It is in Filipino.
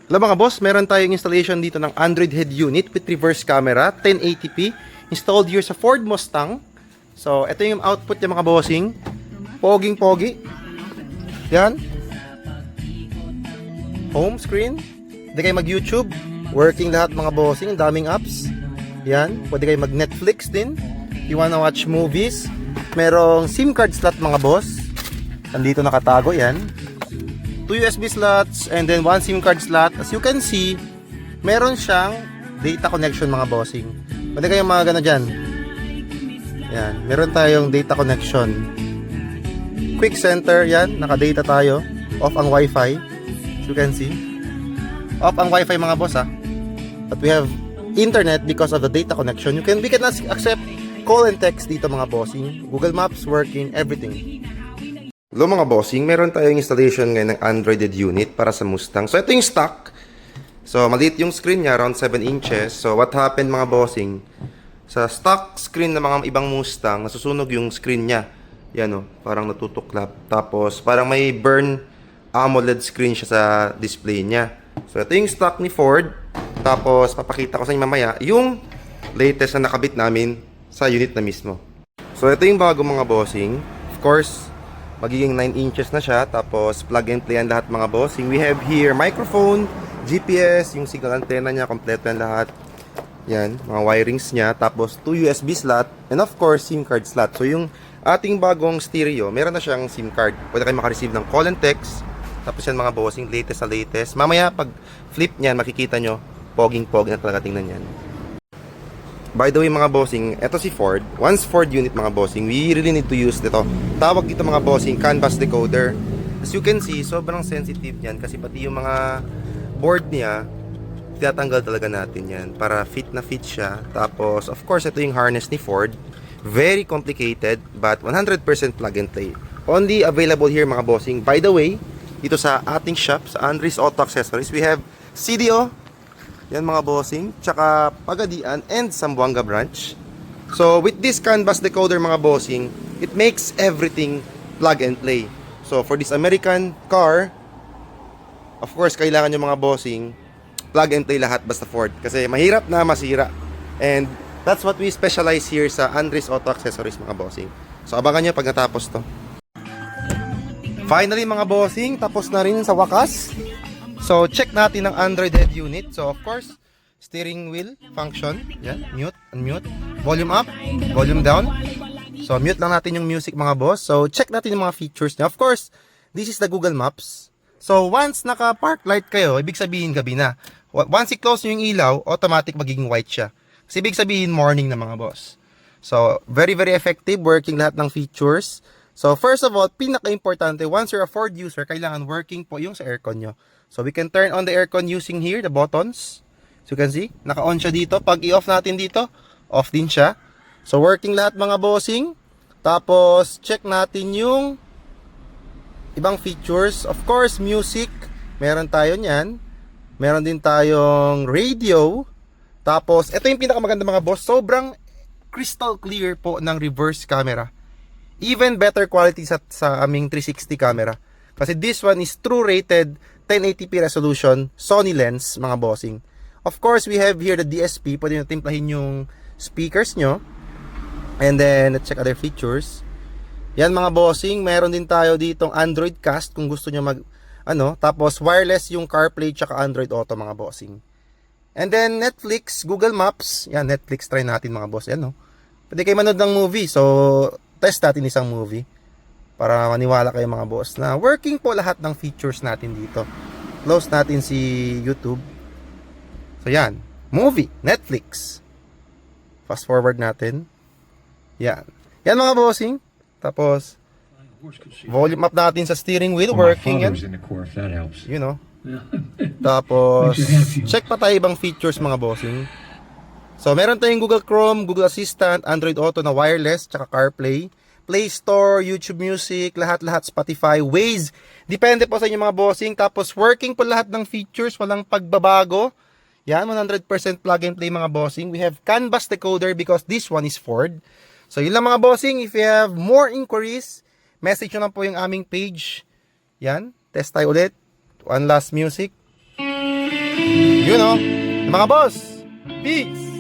Alam mga boss, meron tayong installation dito ng Android head unit with reverse camera, 1080p, installed here sa Ford Mustang. So, ito yung output niya mga bossing. Poging-pogi. Yan. Home screen. Pwede kayo mag-YouTube. Working lahat mga bossing. Daming apps. Yan. Pwede kayo mag-Netflix din. You wanna watch movies. Merong SIM card slot mga boss. Nandito nakatago yan. 2 USB slots and then 1 SIM card slot. As you can see, meron siyang data connection mga bossing. Pwede kayong mga gana dyan. Yan, meron tayong data connection. Quick center, yan, naka-data tayo. Off ang wifi. As you can see. Off ang wifi mga boss ha. But we have internet because of the data connection. We can accept call and text dito mga bossing. Google Maps working, everything. Hello mga bossing, meron tayong installation ngayon ng Android unit para sa Mustang. So ito yung stock. So maliit yung screen niya, around 7 inches. So what happened mga bossing? Sa stock screen ng mga ibang Mustang, nasusunog yung screen niya. Yan o, parang natutuklap. Tapos parang may burn AMOLED screen siya sa display niya. So ito yung stock ni Ford. Tapos papakita ko sa inyo mamaya yung latest na nakabit namin sa unit na mismo. So ito yung bago mga bossing. Of course, magiging 9 inches na siya. Tapos plug and play ang lahat mga bossing. We have here microphone, GPS, yung signal antenna niya, kompleto yan lahat. Yan, mga wirings niya. Tapos 2 USB slot and of course SIM card slot. So yung ating bagong stereo, meron na siyang SIM card. Pwede kayo makareceive ng call and text. Tapos yan mga bossing, latest na latest. Mamaya pag flip niyan, makikita nyo, poging-pog na talaga tingnan yan. By the way mga bossing, eto si Ford. Once Ford unit mga bossing, we really need to use dito. Tawag dito mga bossing, CAN bus decoder. As you can see, sobrang sensitive yan kasi pati yung mga board niya, tinatanggal talaga natin yan para fit na fit siya. Tapos of course, ito yung harness ni Ford. Very complicated but 100% plug and play. Only available here mga bossing. By the way, dito sa ating shop, sa Andres Auto Accessories, we have CDO. Yan mga bossing, tsaka Pagadian and Zamboanga branch. So with this CAN bus decoder mga bossing, it makes everything plug and play. So for this American car, of course kailangan yung mga bossing plug and play lahat basta Ford kasi mahirap na masira. And that's what we specialize here sa Andres Auto Accessories mga bossing. So abangan nyo pag natapos to. Finally mga bossing, tapos na rin sa wakas. So, check natin ang Android head unit. So, of course, steering wheel function. Yan, mute, unmute. Volume up, volume down. So, mute lang natin yung music mga boss. So, check natin yung mga features niya. Of course, this is the Google Maps. So, once naka-park light kayo, ibig sabihin gabi na. Once i-close nyo yung ilaw, automatic magiging white siya. Kasi ibig sabihin morning na mga boss. So, very, very effective. Working lahat ng features. So, first of all, pinaka-importante, once you're a Ford user, kailangan working po yung sa aircon nyo. So, we can turn on the aircon using here, the buttons. So, you can see, naka-on siya dito. Pag i-off natin dito, off din siya. So, working lahat mga bossing. Tapos, check natin yung ibang features. Of course, music. Meron tayo niyan. Meron din tayong radio. Tapos, ito yung pinakamaganda mga boss. Sobrang crystal clear po ng reverse camera. Even better quality sa aming 360 camera. Kasi this one is true rated 1080p resolution Sony lens mga bossing. Of course, we have here the DSP. Pwede nyo timplahin yung speakers nyo. And then, let's check other features. Yan mga bossing. Meron din tayo ditong Android Cast kung gusto nyo tapos wireless yung CarPlay tsaka Android Auto mga bossing. And then, Netflix, Google Maps. Yan, Netflix try natin mga boss. Yan, no? Pwede kayo manood ng movie. So, test natin isang movie. Para maniwala kayo mga boss na working po lahat ng features natin dito. Close natin si YouTube. So yan, movie, Netflix. Fast forward natin. Yan. Yan mga bossing. Tapos volume up natin sa steering wheel, working yan. You know. Tapos check pa tayo ibang features mga bossing. So meron tayong Google Chrome, Google Assistant, Android Auto na wireless, tsaka CarPlay. Play Store, YouTube Music, lahat-lahat, Spotify, Waze. Depende po sa inyo mga bossing. Tapos working po lahat ng features, walang pagbabago. Yan, 100% plug and play mga bossing. We have CAN bus decoder because this one is Ford. So yun lang mga bossing. If you have more inquiries, message nyo lang po yung aming page. Yan, test tayo ulit. One last music. Yun oh. Mga boss, peace!